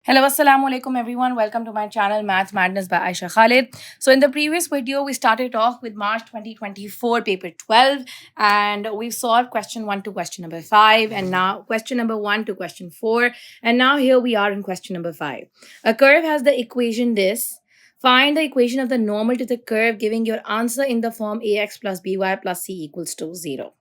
Hello, assalamu alaikum everyone. Welcome to my channel Maths Madness by Aisha Khalid. So in the previous video, we started off with March 2024 paper 12 and we solved question 1 to question number 5 and now question number 1 to question 4 and now here we are in question number 5. A curve has the equation this. Find the equation of the normal to the curve giving your answer in the form ax plus by plus c equals to 0.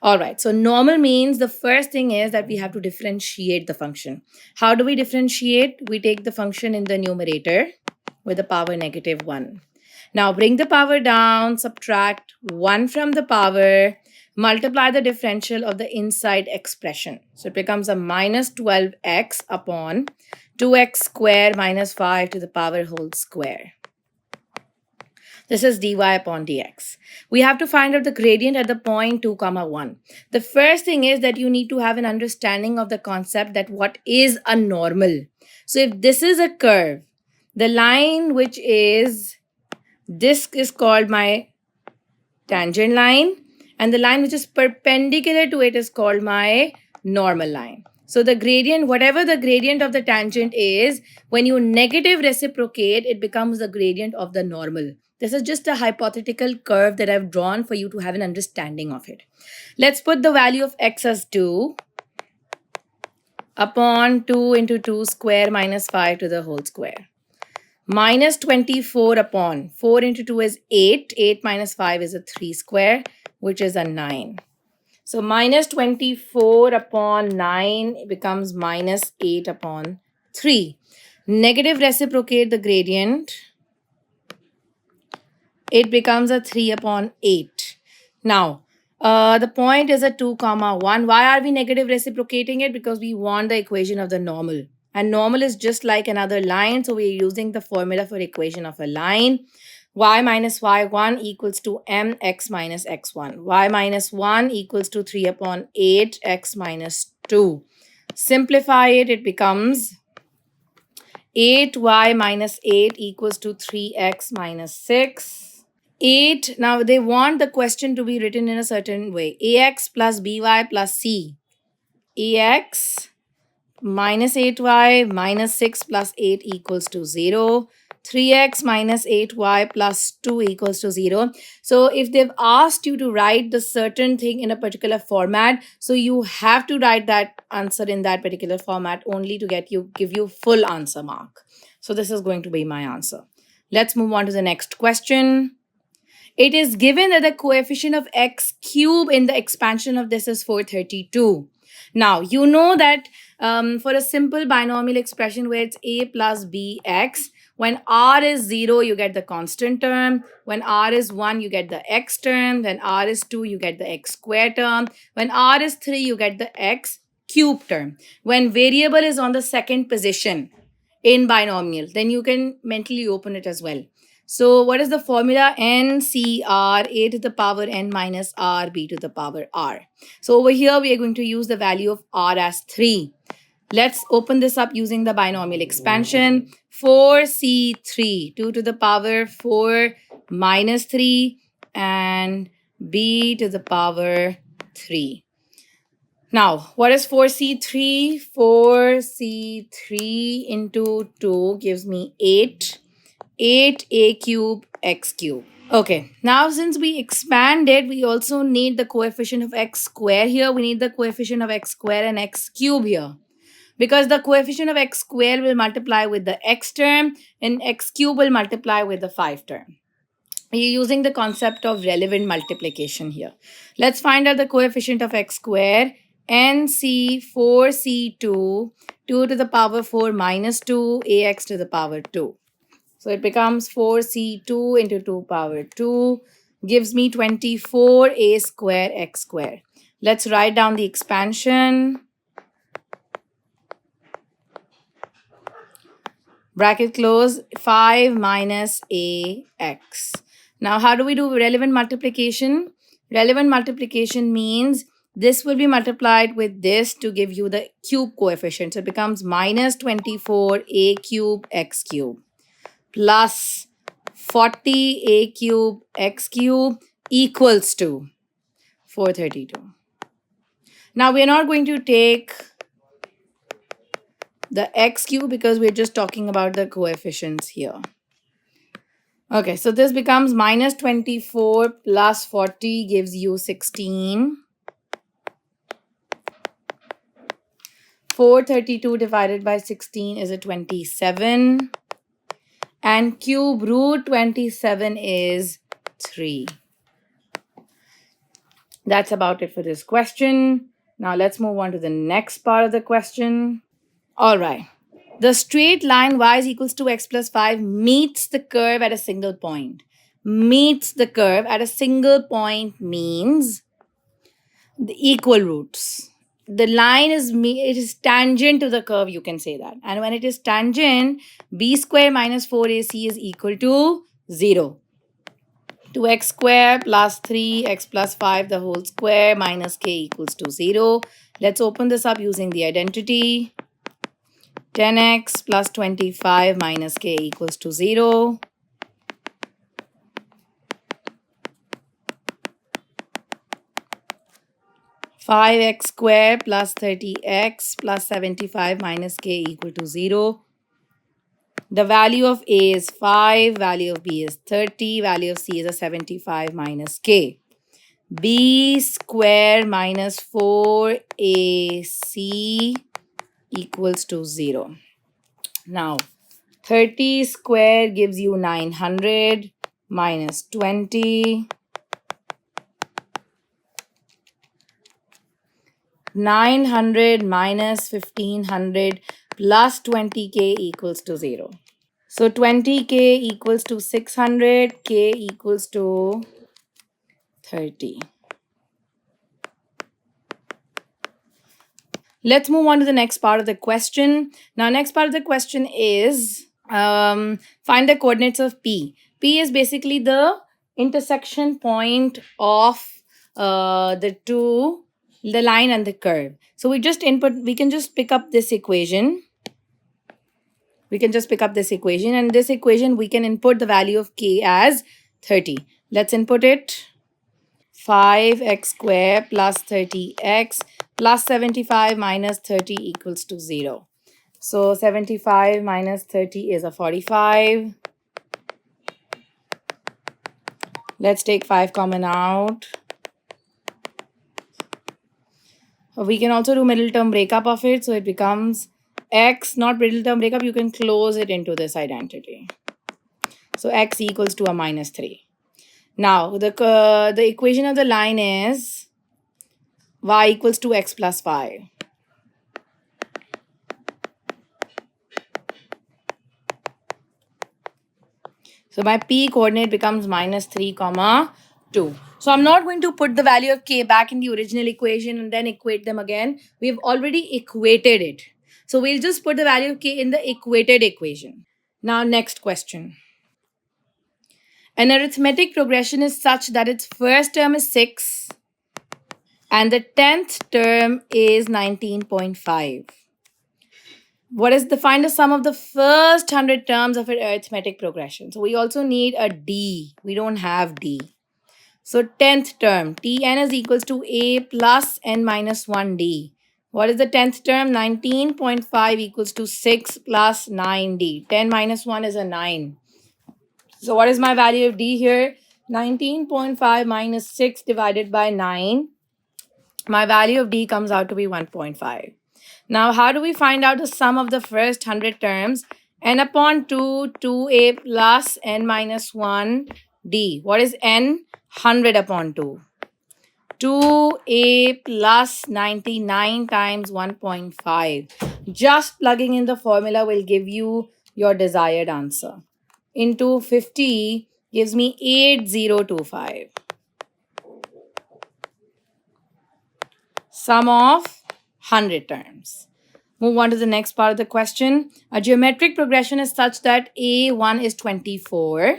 All right, so normal means the first thing is that we have to differentiate the function. How do we differentiate? We take the function in the numerator with the power -1. Now bring the power down, subtract 1 from the power, multiply the differential of the inside expression. So it becomes a minus 12x upon 2x square minus 5 to the power whole square. This is dy upon dx. We have to find out the gradient at the point 2, comma 1. The first thing is that you need to have an understanding of the concept that what is a normal. So if this is a curve, the line which is, this is called my tangent line and the line which is perpendicular to it is called my normal line. So the gradient, whatever the gradient of the tangent is, when you negative reciprocate, it becomes the gradient of the normal. This is just a hypothetical curve that I've drawn for you to have an understanding of it. Let's put the value of x as 2 upon 2 into 2 square minus 5 to the whole square. Minus 24 upon 4 into 2 is 8. 8 minus 5 is a 3 square, which is a 9. So minus 24 upon 9 becomes minus 8 upon 3. Negative reciprocate the gradient. It becomes a 3 upon 8. Now, the point is a 2, comma 1. Why are we negative reciprocating it? Because we want the equation of the normal. And normal is just like another line. So we're using the formula for equation of a line. Y minus y1 equals to mx minus x1. Y minus 1 equals to 3 upon 8 x minus 2. Simplify it, it becomes 8y minus 8 equals to 3x minus 6. 8, now they want the question to be written in a certain way. Ax plus by plus c. Ax minus 8y minus 6 plus 8 equals to 0. 3x minus 8y plus 2 equals to 0. So if they've asked you to write the certain thing in a particular format, so you have to write that answer in that particular format only to give you full answer mark. So this is going to be my answer. Let's move on to the next question. It is given that the coefficient of x cube in the expansion of this is 432. Now, you know that for a simple binomial expression where it's a plus bx, when r is 0, you get the constant term. When r is 1, you get the x term. When r is 2, you get the x square term. When r is 3, you get the x cube term. When variable is on the second position in binomial, then you can mentally open it as well. So what is the formula? NCR, a to the power n minus r, b to the power r. So over here, we are going to use the value of r as 3. Let's open this up using the binomial expansion. 4c3, 2 to the power 4 minus 3 and b to the power 3. Now, what is 4c3? 4c3 into 2 gives me 8. 8a cube x cube. Okay, now since we expanded, we also need the coefficient of x square here. We need the coefficient of x square and x cube here. Because the coefficient of x square will multiply with the x term and x cube will multiply with the 5 term. We're using the concept of relevant multiplication here. Let's find out the coefficient of x square. NC4C2, 2 to the power 4 minus 2, ax to the power 2. So it becomes 4c2 into 2 power 2 gives me 24a square x square. Let's write down the expansion. Bracket close, 5 minus ax. Now, how do we do relevant multiplication? Relevant multiplication means this will be multiplied with this to give you the cube coefficient. So it becomes minus 24a cube x cube plus 40a cube x cube equals to 432. Now we are not going to take the x cube because we're just talking about the coefficients here. Okay, so this becomes minus 24 plus 40 gives you 16. 432 divided by 16 is a 27. And cube root 27 is 3. That's about it for this question. Now let's move on to the next part of the question. All right. The straight line y is equals to x plus 5 meets the curve at a single point. Meets the curve at a single point means the equal roots. The line is it is tangent to the curve, you can say that. And when it is tangent, b square minus 4ac is equal to 0. 2x square plus 3x plus 5 the whole square minus k equals to 0. Let's open this up using the identity. 10x plus 25 minus k equals to 0. 5x square plus 30x plus 75 minus k equal to 0. The value of a is 5, value of b is 30, value of c is a 75 minus k. B square minus 4ac equals to 0. Now, 30 square gives you 900 minus 20. 900 minus 1500 plus 20k equals to 0. So 20k equals to 600, k equals to 30. Let's move on to the next part of the question. Now, next part of the question is find the coordinates of P. P is basically the intersection point of the line and the curve. So we can just pick up this equation. We can just pick up this equation, and this equation we can input the value of k as 30. Let's input it. 5x square plus 30x plus 75 minus 30 equals to 0. So 75 minus 30 is a 45. Let's take 5 common out. We can also do middle term breakup of it. So it becomes x, not middle term breakup. You can close it into this identity. So x equals to a minus 3. Now, the equation of the line is y equals to x plus 5. So my p coordinate becomes minus 3 comma 2. So I'm not going to put the value of k back in the original equation and then equate them again. We've already equated it. So we'll just put the value of k in the equated equation. Now, next question. An arithmetic progression is such that its first term is 6 and the 10th term is 19.5. Find the sum of the first 100 terms of an arithmetic progression. So we also need a d. We don't have d. So 10th term, Tn is equals to a plus n minus 1d. What is the 10th term? 19.5 equals to 6 plus 9d. 10 minus 1 is a 9. So what is my value of d here? 19.5 minus 6 divided by 9. My value of d comes out to be 1.5. Now, how do we find out the sum of the first 100 terms? N upon 2, 2a plus n minus 1 d. What is n? 100 upon 2. 2a plus 99 times 1.5. Just plugging in the formula will give you your desired answer. Into 50 gives me 8025. Sum of 100 terms. Move on to the next part of the question. A geometric progression is such that a1 is 24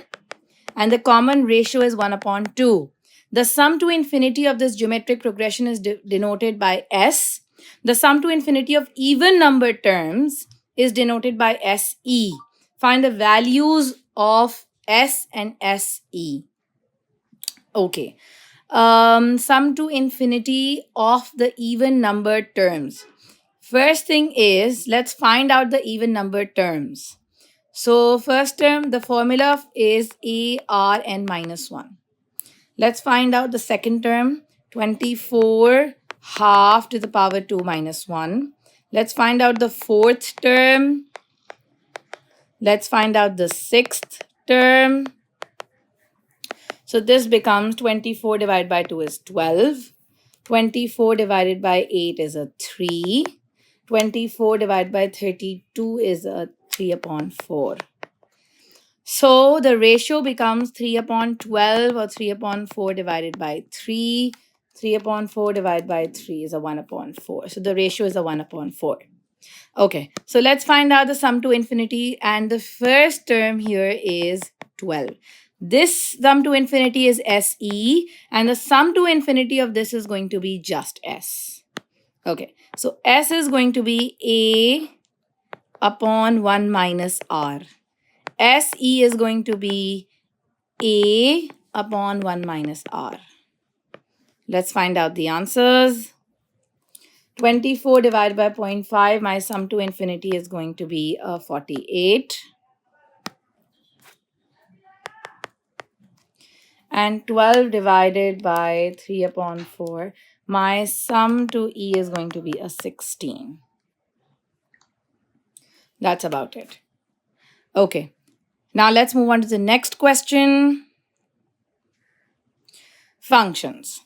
and the common ratio is 1 upon 2. The sum to infinity of this geometric progression is denoted by S. The sum to infinity of even number terms is denoted by SE. Find the values of S and SE. Okay. Sum to infinity of the even number terms. First thing is, let's find out the even number terms. So first term, the formula is ARN minus 1. Let's find out the second term, 24 half to the power 2 minus 1. Let's find out the fourth term. Let's find out the sixth term. So this becomes 24 divided by 2 is 12. 24 divided by 8 is a 3. 24 divided by 32 is a 3 upon 4. So the ratio becomes 3 upon 12 or 3 upon 4 divided by 3. 3 upon 4 divided by 3 is a 1 upon 4. So the ratio is a 1 upon 4. Okay, so let's find out the sum to infinity. And the first term here is 12. This sum to infinity is SE. And the sum to infinity of this is going to be just S. Okay, so S is going to be A upon 1 minus R. SE is going to be A upon 1 minus R. Let's find out the answers. 24 divided by 0.5, my sum to infinity is going to be 48. And 12 divided by 3 upon 4, my sum to E is going to be a 16. That's about it. Okay. Now let's move on to the next question. Functions.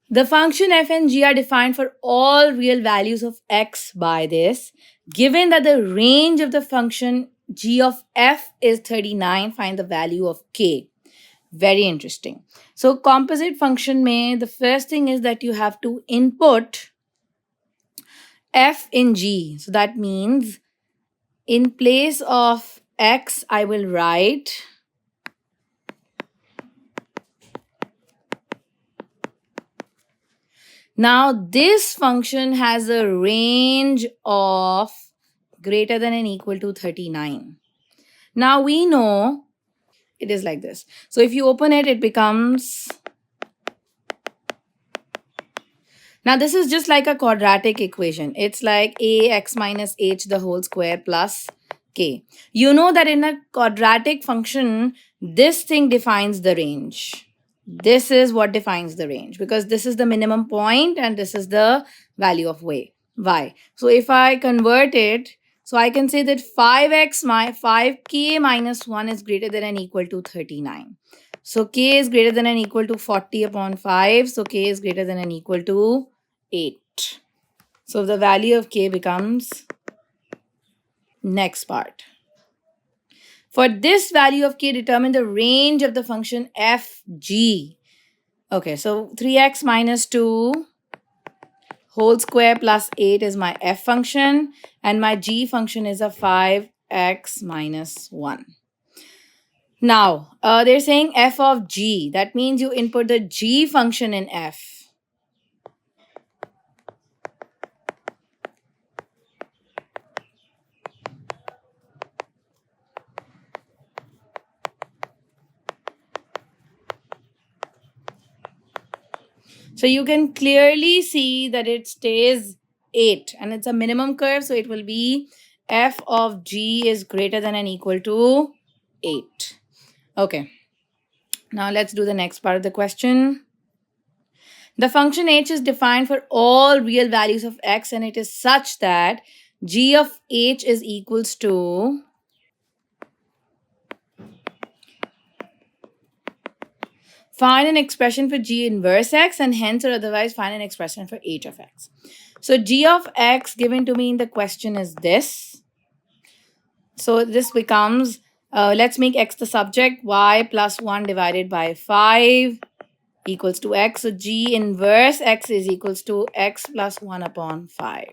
The function f and g are defined for all real values of x by this. Given that the range of the function g of f is 39, find the value of k. Very interesting. So composite function mein, the first thing is that you have to input f in g. So that means in place of x, I will write now this function has a range of greater than and equal to 39. Now we know it is like this. So if you open it, it becomes... Now this is just like a quadratic equation. It's like ax minus h the whole square plus k. You know that in a quadratic function, this thing defines the range. This is what defines the range because this is the minimum point and this is the value of y. So if I convert it, so I can say that 5k minus 1 is greater than and equal to 39. So k is greater than and equal to 40 upon 5. So k is greater than and equal to 8. So the value of k becomes next part. For this value of k, determine the range of the function fg. Okay, so 3x minus 2 whole square plus 8 is my f function and my g function is a 5x minus 1. Now, they're saying f of g. That means you input the g function in f. So you can clearly see that it stays 8 and it's a minimum curve. So it will be f of g is greater than and equal to 8. Okay. Now let's do the next part of the question. The function h is defined for all real values of x and it is such that g of h is equals to find an expression for g inverse x and hence or otherwise find an expression for h of x. So g of x given to me in the question is this. So this becomes, let's make x the subject, y plus 1 divided by 5 equals to x. So g inverse x is equals to x plus 1 upon 5.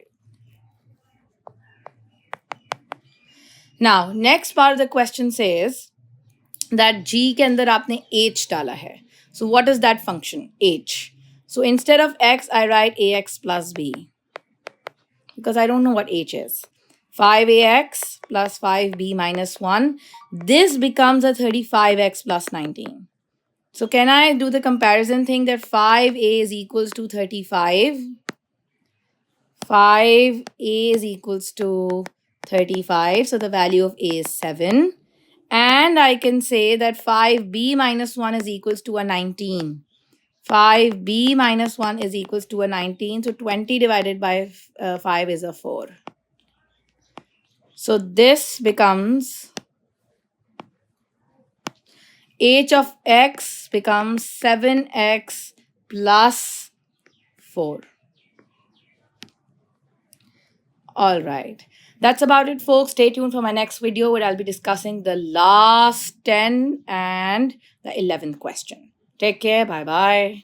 Now, next part of the question says that g के अंदर आपने h डाला है. So what is that function? H. So instead of x, I write ax plus b because I don't know what h is. 5ax plus 5b minus 1. This becomes a 35x plus 19. So can I do the comparison thing that 5a is equals to 35? 5a is equals to 35. So the value of a is 7. And I can say that 5b minus 1 is equals to a 19. 5b minus 1 is equals to a 19. So 20 divided by 5 is a 4. So this becomes h of x becomes 7x plus 4. All right. That's about it, folks. Stay tuned for my next video where I'll be discussing the last 10 and the 11th question. Take care. Bye bye.